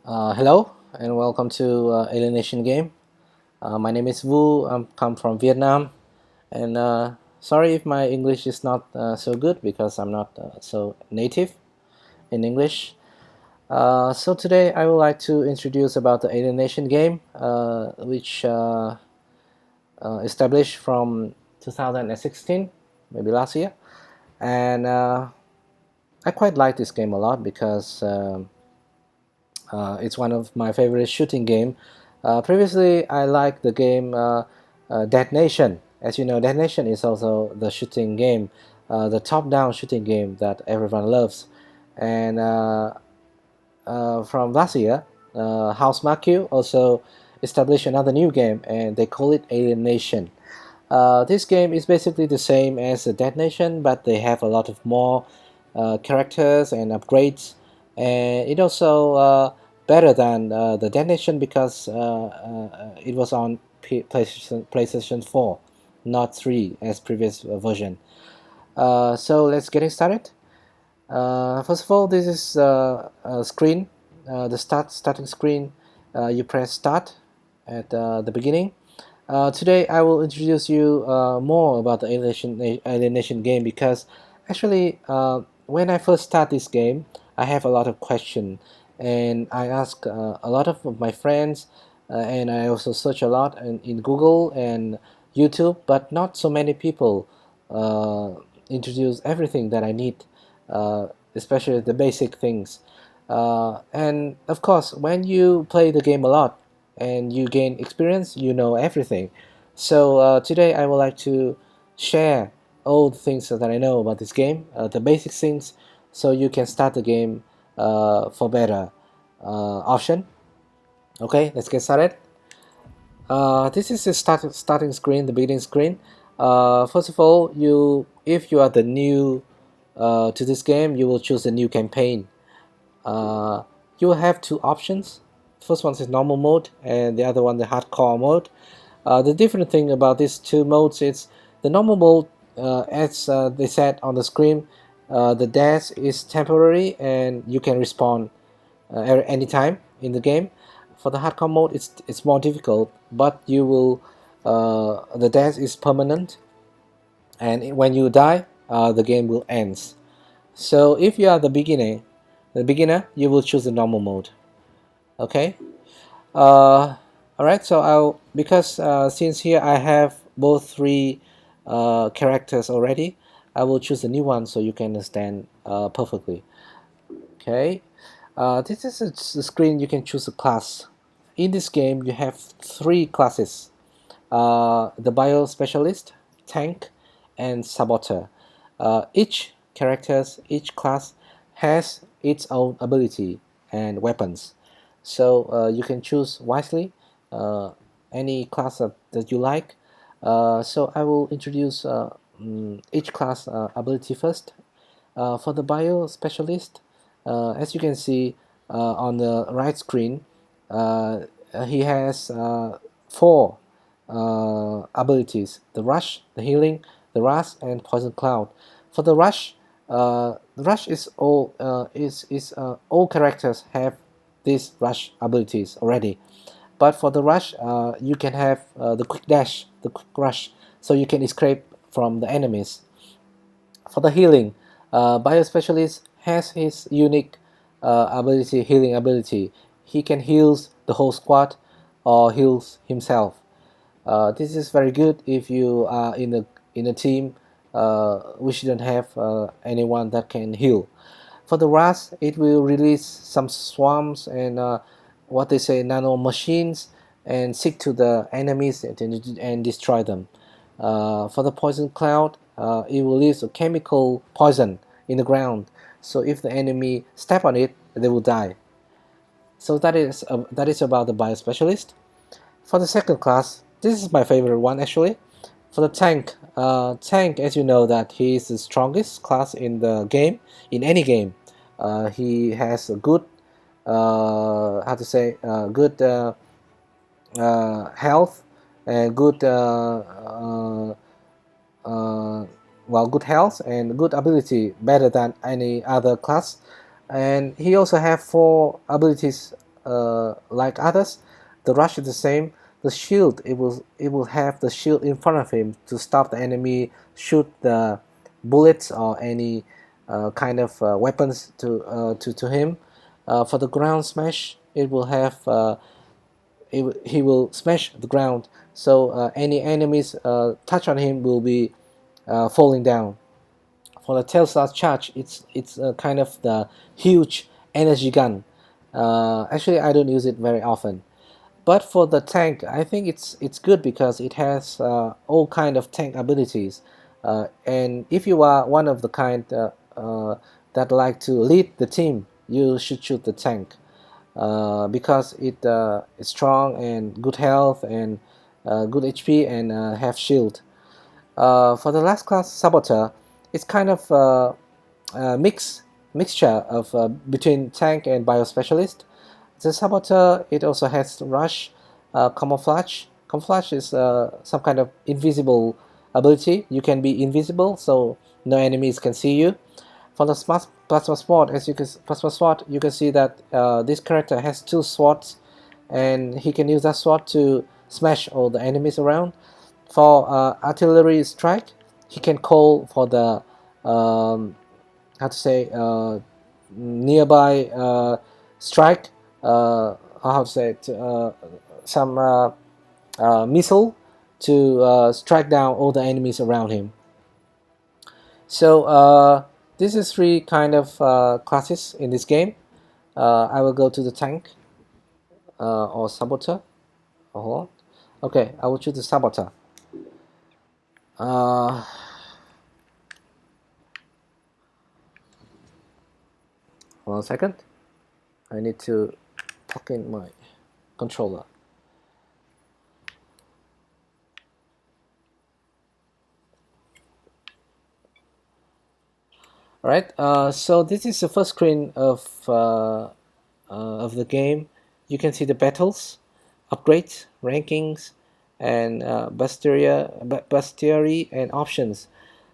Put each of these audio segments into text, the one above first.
Hello and welcome to Alienation game. My name is Vu. I'm come from Vietnam, and sorry if my English is not so good because I'm not so native in English. So today I would like to introduce about the Alienation game, which established from 2016, maybe last year, and I quite like this game a lot because. It's one of my favorite shooting game. Previously, I liked the game Dead Nation. As you know, Dead Nation is also the shooting game, the top-down shooting game that everyone loves. And from last year, House Marque also established another new game, and they call it Alienation. This game is basically the same as the Dead Nation, but they have a lot of more characters and upgrades, and it also better than the Dead Nation because it was on PlayStation 4, not 3 as previous version. So let's get started. First of all, this is a screen, the starting screen. You press start at the beginning. Today I will introduce you more about the Alienation game because actually when I first start this game I have a lot of questions, and I ask a lot of my friends, and I also search a lot in Google and YouTube, but not so many people introduce everything that I need, especially the basic things. And of course, when you play the game a lot and you gain experience, you know everything. So today I would like to share all the things that I know about this game, the basic things, so you can start the game for better option. Okay, let's get started. This is the starting screen, the beginning screen. First of all, if you are the new to this game, you will choose a new campaign. You will have two options. First one is normal mode, and the other one the hardcore mode. The different thing about these two modes is the normal mode, as they said on the screen, the death is temporary and you can respawn anytime in the game. For the hardcore mode, it's more difficult, but you will the death is permanent, and when you die, the game will end. So if you are the beginner, you will choose the normal mode. Okay. All right. So I'll because since here I have both three characters already, I will choose a new one so you can understand perfectly. Okay. This is the screen. You can choose a class. In this game, you have three classes: the bio specialist, tank, and saboteur. Each class has its own ability and weapons, so you can choose wisely uh, any class that you like. So I will introduce each class ability first. For the bio specialist, as you can see on the right screen, uh, he has four abilities: the rush, the healing, the rush, and poison cloud. For the rush is all characters have these rush abilities already. But for the rush, you can have the quick dash, the quick rush, so you can escape from the enemies. For the healing, bio specialist has his unique healing ability. He can heal the whole squad or heals himself. This is very good if you are in a team which don't have anyone that can heal. For the rust, it will release some swarms and what they say nano machines and stick to the enemies and destroy them. For the poison cloud, it will release a chemical poison in the ground. So if the enemy step on it, they will die. So that is about the bio specialist. For the second class, this is my favorite one actually. For the tank, tank, as you know, that he is the strongest class in the game, in any game. He has a good, how to say, good health and good, good health and good ability, better than any other class. And he also have four abilities like others. The rush is the same. The shield, it will have the shield in front of him to stop the enemy shoot the bullets or any kind of weapons to him. For the ground smash, it will have he will smash the ground, so any enemies touch on him will be falling down. For the Telstar charge, it's kind of the huge energy gun. Actually, I don't use it very often. But for the tank, I think it's good because it has all kind of tank abilities. And if you are one of the kind that like to lead the team, you should shoot the tank because it is strong and good health and good HP and have shield. For the last class, Saboteur, it's kind of mixture of between tank and biospecialist. The Saboteur, it also has rush, camouflage. Camouflage is some kind of invisible ability. You can be invisible, so no enemies can see you. For the smart plasma sword, you can see that this character has two swords, and he can use that sword to smash all the enemies around. For artillery strike, he can call for the how to say nearby strike. How to say it? Some missile to strike down all the enemies around him. So this is three kind of classes in this game. I will go to the tank or saboteur. Hold on. Okay, I will choose the saboteur. 1 second. I need to plug in my controller. Alright, so this is the first screen of the game. You can see the battles, upgrades, rankings, and bestiary and options.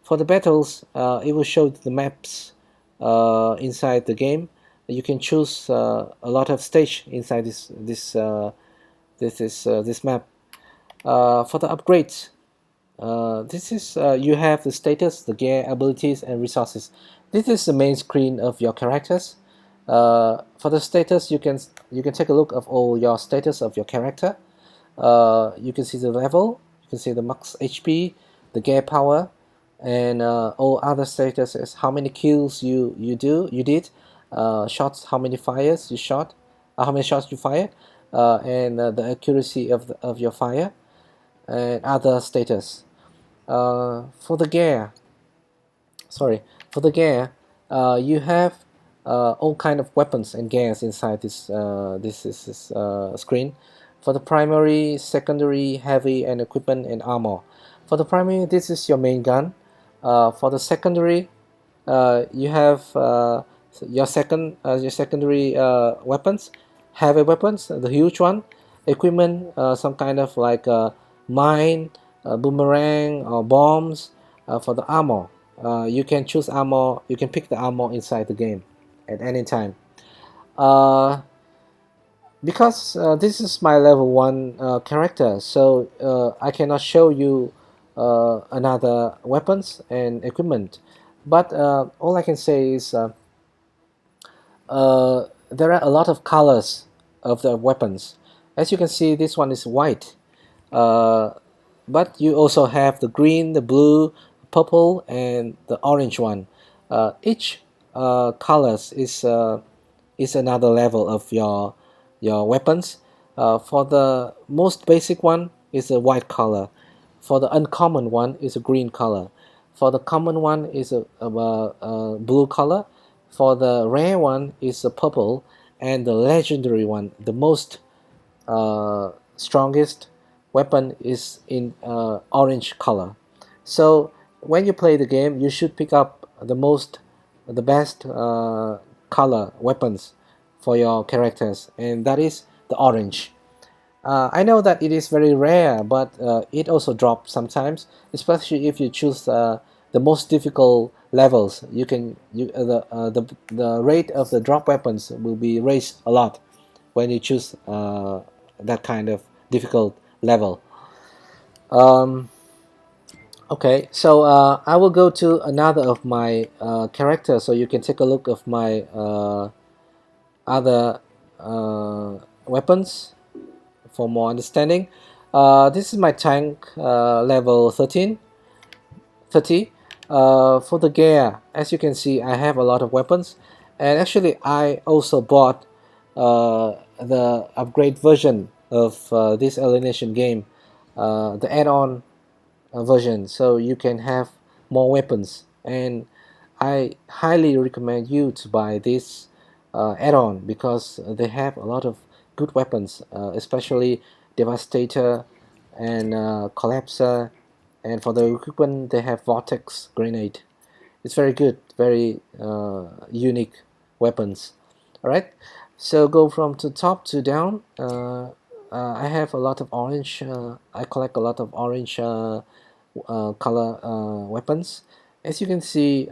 For the battles, it will show the maps inside the game. You can choose a lot of stage inside this map. For the upgrades, this is you have the status, the gear, abilities, and resources. This is the main screen of your characters. For the status, you can take a look of all your status of your character. You can see the level, you can see the max HP, the gear power, and all other statuses. How many kills you did, shots, how many fires you shot, how many shots you fired, and the accuracy of your fire, and other status. For the gear, you have all kind of weapons and gears inside this screen. For the primary, secondary, heavy, and equipment and armor. For the primary, this is your main gun. For the secondary, you have your secondary weapons, heavy weapons, the huge one. Equipment, some kind of like mine, boomerang, or bombs. For the armor, you can choose armor. You can pick the armor inside the game at any time. Because this is my level 1 character, so I cannot show you another weapons and equipment. But all I can say is there are a lot of colors of the weapons. As you can see, this one is white. But you also have the green, the blue, purple, and the orange one. Each colors is another level of your weapons. For the most basic one is a white color. For the uncommon one is a green color. For the common one is a blue color. For the rare one is a purple, and the legendary one, the most strongest weapon, is in orange color. So when you play the game, you should pick up the best color weapons for your characters, and that is the orange. I know that it is very rare, but it also drops sometimes, especially if you choose the most difficult levels. The rate of the drop weapons will be raised a lot. when you choose that kind of difficult level. um, okay, so I will go to another of my characters, so you can take a look of my other weapons for more understanding. This is my tank, level 30. For the gear, as you can see, I have a lot of weapons, and actually I also bought the upgrade version of this Alienation game, the add-on version, so you can have more weapons. And I highly recommend you to buy this add-on because they have a lot of good weapons, especially Devastator and Collapser, and for the equipment they have Vortex Grenade. It's very good, very unique weapons. Alright, so go from the top to down. I have a lot of orange, I collect a lot of orange color weapons. As you can see,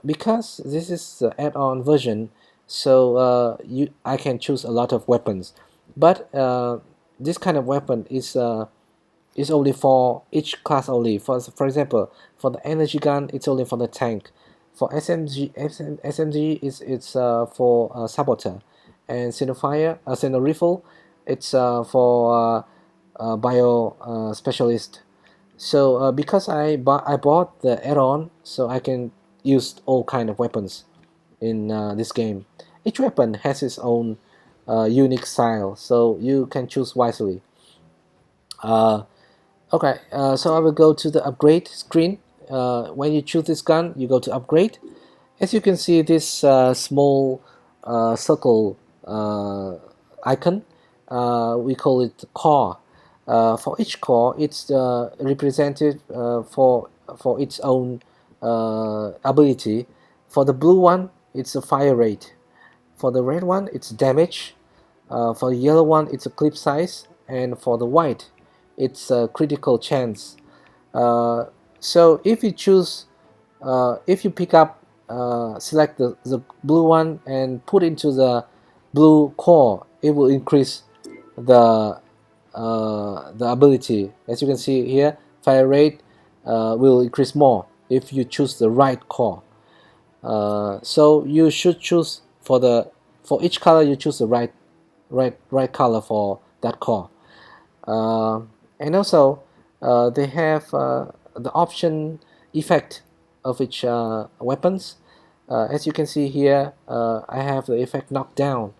because this is the add-on version, so I can choose a lot of weapons. But this kind of weapon is only for each class only. For example, for the energy gun, it's only for the tank. For SMG is it's for saboteur, and Center rifle, it's for bio specialist. So because I bought the add-on, so I can use all kind of weapons in this game. Each weapon has its own unique style, so you can choose wisely. Uh, Okay, so I will go to the upgrade screen. When you choose this gun, you go to upgrade. As you can see, this small circle icon, we call it core. For each core, it's represented for its own ability. For the blue one, it's a fire rate. For the red one, it's damage. For the yellow one, it's a clip size, and for the white, it's a critical chance. Uh, so if you pick up, select the blue one and put into the blue core, it will increase the ability. As you can see here, fire rate will increase more if you choose the right core. So you should choose for each color, you choose the right color for that core. uh, and also they have the option effect of each weapons. As you can see here, I have the effect knockdown,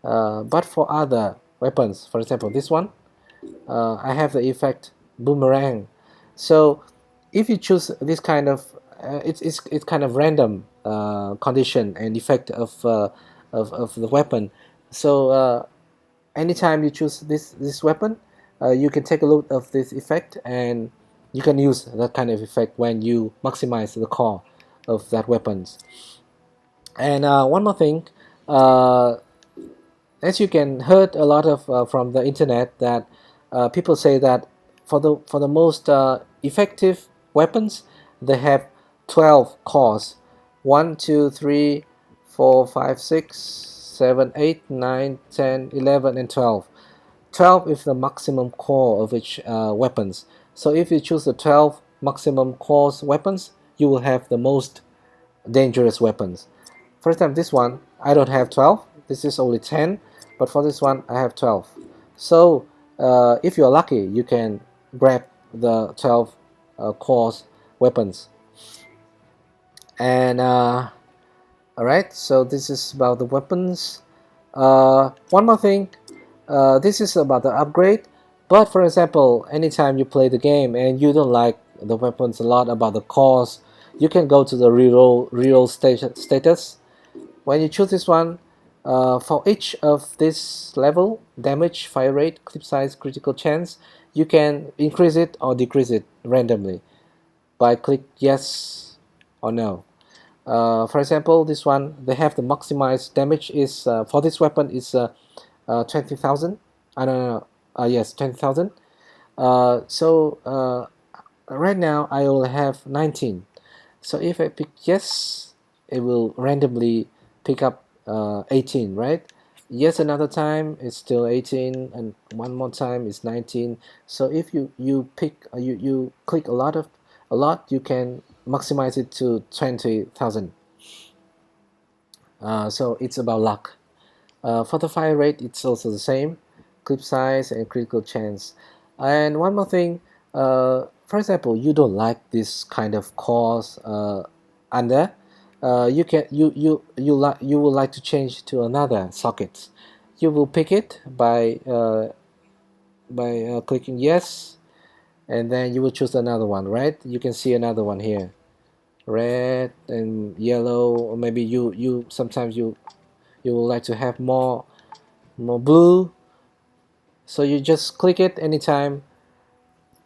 but for other weapons, for example this one, I have the effect boomerang. So if you choose this kind of it's kind of random condition and effect of the weapon. So anytime you choose this weapon, you can take a look of this effect, and you can use that kind of effect when you maximize the core of that weapons. And one more thing, uh, as you can heard a lot of from the internet, that people say that for the most effective weapons, they have 12 cores: 1 2 3 4 5 6 7 8 9 10 11 and 12. 12 is the maximum core of each weapons. So if you choose the 12 maximum cores weapons, you will have the most dangerous weapons. For example, this one, I don't have 12. This is only 10, but for this one, I have 12. So if you're lucky, you can grab the 12 cores weapons. And alright, so this is about the weapons. One more thing, this is about the upgrade. But for example, anytime you play the game and you don't like the weapons a lot about the cores, you can go to the reroll status. When you choose this one, for each of this level, damage, fire rate, clip size, critical chance, you can increase it or decrease it randomly by click yes or no. For example, this one, they have the maximized damage is for this weapon is 20,000. I don't know. Yes, 20,000. So right now I will have 19. So if I pick yes, it will randomly pick up 18, right? Yes, another time it's still 18, and one more time it's 19. So if you pick you click a lot, you can maximize it to 20,000. So it's about luck. For the fire rate, it's also the same, clip size and critical chance. And one more thing, for example, you don't like this kind of cores under, you can you would like to change to another socket. You will pick it by clicking yes, and then you will choose another one, right? You can see another one here, red and yellow, or maybe you sometimes you would like to have more blue. So you just click it anytime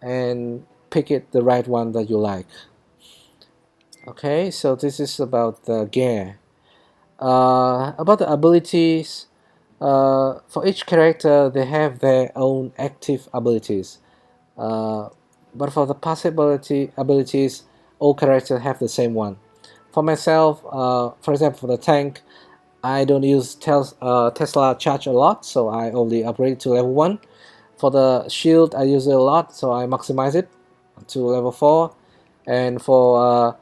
and pick it the right one that you like. Okay, so this is about the gear. About the abilities, for each character they have their own active abilities, uh, but for the passive abilities, all characters have the same one. For myself, for example, for the tank, I don't use Tesla charge a lot, so I only upgrade to level 1. For the shield, I use it a lot, so I maximize it to level 4. And for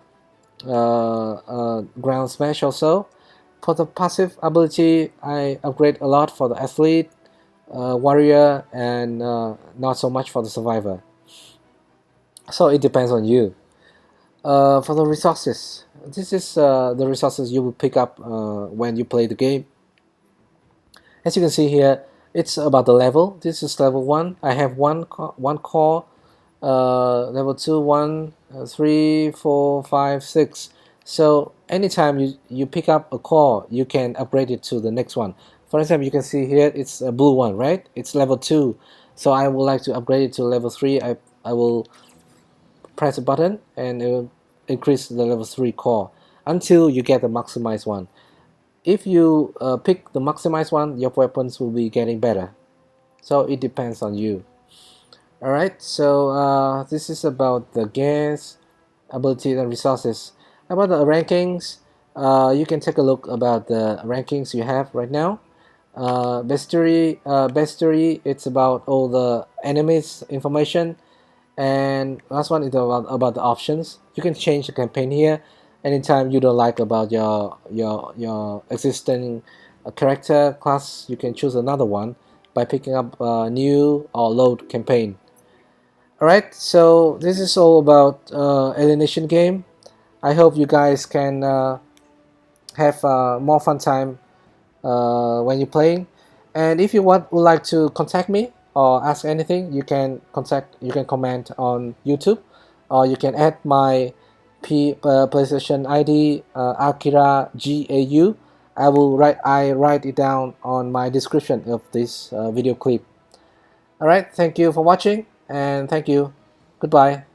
ground smash also. For the passive ability, I upgrade a lot for the athlete, warrior, and not so much for the survivor. So it depends on you. For the resources, this is the resources you will pick up when you play the game. As you can see here, it's about the level. This is level 1. I have one core, level 2, 1, 3, 4, 5, 6. So anytime you pick up a core, you can upgrade it to the next one. For example, you can see here it's a blue one, right? It's level 2. So I would like to upgrade it to level 3. I will press a button and it will increase the level 3 core until you get the maximized one. If you pick the maximized one, your weapons will be getting better. So it depends on you. Alright, so this is about the gears, abilities, and resources. About the rankings, you can take a look about the rankings you have right now. Bestiary, it's about all the enemies information. And last one is about the options. You can change the campaign here anytime you don't like about your existing character class. You can choose another one by picking up new or load campaign. Alright, so this is all about Alienation game. I hope you guys can have more fun time when you're playing. And if you would like to contact me or ask anything, you can comment on YouTube, or you can add my PlayStation ID, AkiraGau. I write it down on my description of this video clip. Alright, thank you for watching, and thank you. Goodbye.